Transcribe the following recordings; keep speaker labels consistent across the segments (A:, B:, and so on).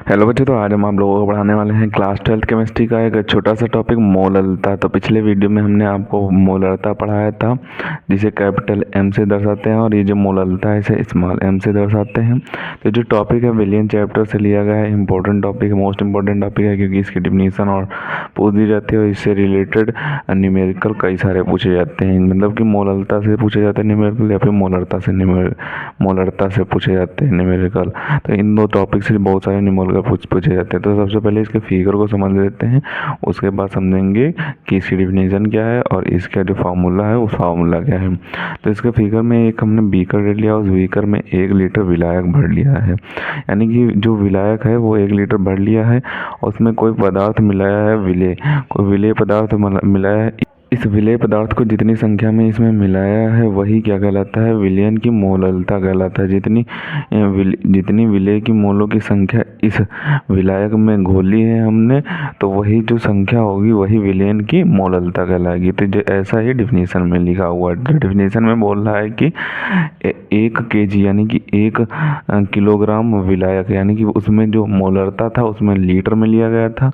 A: Hello बच्चों, तो आज हम आप लोगों को पढ़ाने वाले हैं क्लास 12th केमिस्ट्री का एक छोटा सा टॉपिक मोलरता। तो पिछले वीडियो में हमने आपको मोलरता पढ़ाया था, जिसे कैपिटल एम से दर्शाते हैं, और ये जो मोलरता है इसे स्मॉल एम से दर्शाते हैं। तो जो टॉपिक है विलियन चैप्टर से लिया गया है, इंपॉर्टेंट टॉपिक है, मोस्ट इंपॉर्टेंट टॉपिक है, क्योंकि इसकी डिफिनीसन और पूछ दी जाती है और इससे रिलेटेड न्यूमेरिकल कई सारे पूछे जाते हैं। मतलब कि मोलरता से पूछे जाते हैं न्यूमेरिकल, या फिर मोलरता से पूछे जाते हैं न्यूमेरिकल। तो इन दो टॉपिक से बहुत सारे न्यूमेरिकल पूछे जाते हैं। तो सबसे पहले इसके फिगर को समझ लेते हैं, उसके बाद समझेंगे कि इसकी डिफिनीशन क्या है और इसका जो फार्मूला है उस फार्मूला क्या है। तो इसके फिगर में एक हमने बीकर ले लिया, उस बीकर में 1 लीटर विलायक भर लिया है। यानी कि जो विलायक है वो 1 लीटर भर लिया है, और उसमें कोई पदार्थ मिलाया है, विलेय, कोई विलेय पदार्थ मिलाया है। इस विलेय पदार्थ को जितनी संख्या में इसमें मिलाया है वही क्या कहलाता है, विलयन की मोलरता कहलाता है। जितनी विलेय की मोलों की संख्या इस विलायक में घोली है हमने, तो वही जो संख्या होगी वही विलयन की मोलरता कहलाएगी। तो जो ऐसा ही डिफिनीशन में लिखा हुआ है, डिफिनीशन में बोल रहा है कि 1 kg यानी कि 1 किलोग्राम विलायक, यानी कि उसमें जो मोलरता था उसमें लीटर में लिया गया था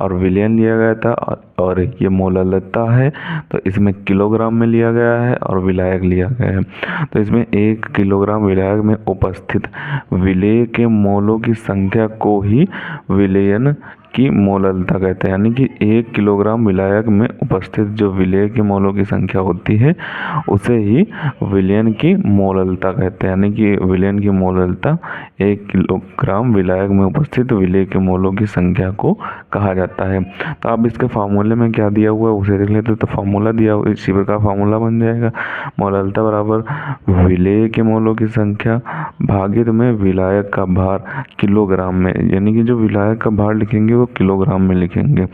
A: और विलयन लिया गया था, और ये मोलरता है तो इसमें किलोग्राम में लिया गया है और विलायक लिया गया है। तो इसमें 1 किलोग्राम विलायक में उपस्थित विलेय के मोलों की संख्या को ही विलयन की मोलरता कहते हैं। यानी कि 1 किलोग्राम विलायक में उपस्थित जो विलेय के मोलों की संख्या होती है उसे ही विलयन की मोलरता कहते हैं। यानी कि विलयन की मोलरता 1 किलोग्राम विलायक में उपस्थित विलेय के मोलों की संख्या को कहा जाता है। तो अब इसके फार्मूले में क्या दिया हुआ है उसे देख लेते। तो फार्मूला दिया हुआ, इसी प्रकार फार्मूला बन जाएगा, मोलरता बराबर विलेय के मोलों की संख्या भागित में विलायक का भार किलोग्राम में। यानी कि जो विलायक का भार लिखेंगे वो किलोग्राम में लिखेंगे।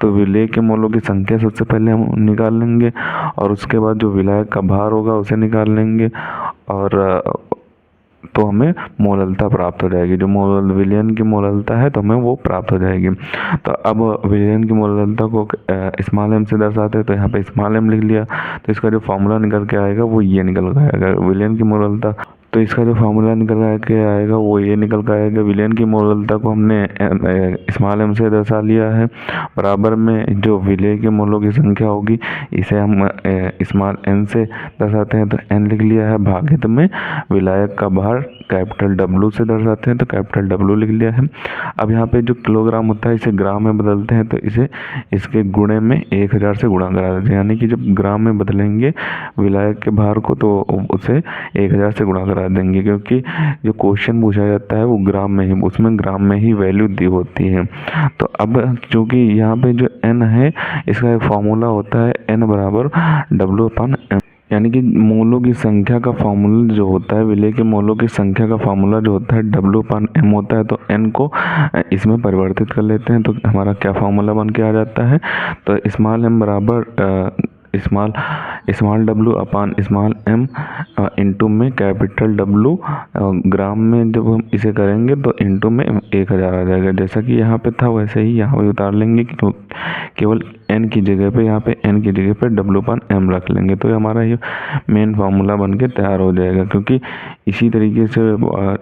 A: तो विलेय के मोलों की संख्या सबसे पहले हम निकाल लेंगे, और उसके बाद जो विलायक का भार होगा उसे निकाल लेंगे, और तो हमें मोलरता प्राप्त हो जाएगी। जो विलयन की मोलरता है तो हमें वो प्राप्त हो जाएगी। तो अब विलयन की मोलरता को स्मॉल एम से दर्शाते हैं, तो यहाँ पे स्मॉल एम लिख लिया। तो इसका जो फॉर्मूला निकल के आएगा वो ये निकल के आएगा, विलयन की मोलरता। तो इसका जो फार्मूला निकल के आएगा वो ये निकल के आएगा, विलयन की मोलरता को हमने स्मॉल एम से दर्शा लिया है, बराबर में जो विलेय के मोलों की संख्या होगी इसे हम स्मॉल एन से दर्शाते हैं, तो एन लिख लिया है, भागित में विलायक का भार कैपिटल डब्लू से दर्शाते हैं, तो कैपिटल डब्लू लिख लिया है। अब यहाँ पे जो किलोग्राम होता है इसे ग्राम में बदलते हैं, तो इसे इसके गुणे में 1000 से गुणा करा देते हैं। यानी कि जब ग्राम में बदलेंगे विलायक के भार को तो उसे 1000 से गुणा करा देंगे, क्योंकि जो क्वेश्चन पूछा जाता है वो ग्राम में ही, उसमें ग्राम में ही वैल्यू दी होती है। तो अब चूँकि यहाँ पे जो n है इसका एक फॉर्मूला होता है n बराबर W/m, यानी कि मोलों की संख्या का फार्मूला जो होता है, विलेय के मोलों की संख्या का फार्मूला जो होता है W/m होता है। तो n को इसमें परिवर्तित कर लेते हैं, तो हमारा क्या फार्मूला बन के आ जाता है, तो स्मॉल m बराबर small W upon small M into में कैपिटल डब्लू, ग्राम में जब हम इसे करेंगे तो इंटू में 1000 आ जाएगा। जैसा कि यहाँ पे था वैसे ही यहाँ पे उतार लेंगे, केवल n की जगह पे, यहाँ पे n की जगह पे W/m रख लेंगे, तो हमारा ये मेन फार्मूला बन के तैयार हो जाएगा। क्योंकि इसी तरीके से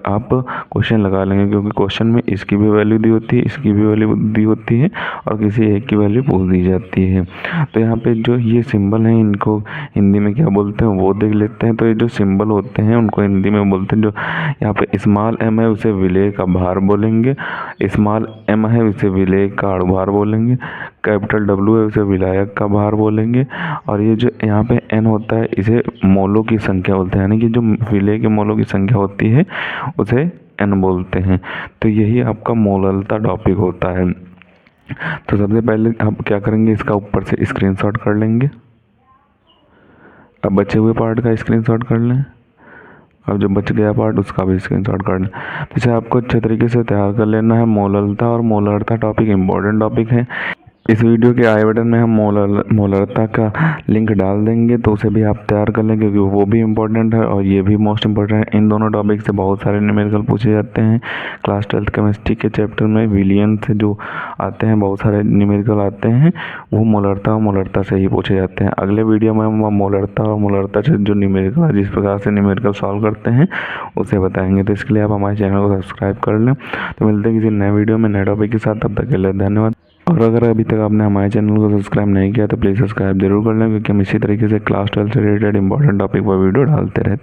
A: आप क्वेश्चन लगा लेंगे, क्योंकि क्वेश्चन में इसकी भी वैल्यू दी होती है, इसकी भी वैल्यू दी होती है, और किसी एक की वैल्यू पूछ दी जाती है। तो यहाँ पे जो ये सिंबल हैं इनको हिंदी में क्या बोलते हैं वो देख लेते हैं। तो ये जो सिंबल होते हैं उनको हिंदी में बोलते हैं, जो यहाँ पे स्मॉल m है उसे विलेय का भार बोलेंगे, स्मॉल m है उसे विलेय का भार बोलेंगे, कैपिटल W है उसे विलायक का भार बोलेंगे, और ये जो यहाँ पे n होता है इसे मोलों की संख्या बोलते हैं। यानी कि जो विलेय के मोलों की संख्या होती है उसे n बोलते हैं। तो यही आपका मोलरता टॉपिक होता है। तो सबसे पहले आप क्या करेंगे, इसका ऊपर से स्क्रीनशॉट कर लेंगे। अब बचे हुए पार्ट का स्क्रीनशॉट कर लें, अब जो बच गया पार्ट उसका भी स्क्रीनशॉट कर लें। तो इसे आपको अच्छे तरीके से तैयार कर लेना है। मोलरता और मोलरता टॉपिक इम्पोर्टेंट टॉपिक है, इस वीडियो के आई बटन में हम मोलरता का लिंक डाल देंगे, तो उसे भी आप तैयार कर लें क्योंकि वो भी इम्पोर्टेंट है और ये भी मोस्ट इम्पोर्टेंट है। इन दोनों टॉपिक से बहुत सारे न्यूमेरिकल पूछे जाते हैं। क्लास 12 केमिस्ट्री के चैप्टर में विलियन से जो आते हैं, बहुत सारे न्यूमेरिकल आते हैं, वो मोलरता और मोलरता से ही पूछे जाते हैं। अगले वीडियो में हम मोलरता और मोलरता से जो न्यूमेरिकल है, जिस प्रकार से न्यूमेरिकल सॉल्व करते हैं, उसे बताएंगे। तो इसके लिए आप हमारे चैनल को सब्सक्राइब कर लें। तो मिलते हैं किसी नए वीडियो में नए टॉपिक के साथ, तब तक के लिए धन्यवाद। और अगर अभी तक आपने हमारे चैनल को सब्सक्राइब नहीं किया तो प्लीज़ सब्सक्राइब जरूर कर लें, क्योंकि हम इसी तरीके से क्लास 12 से रिलेटेड इंपॉर्टेंट टॉपिक पर वीडियो डालते रहते हैं।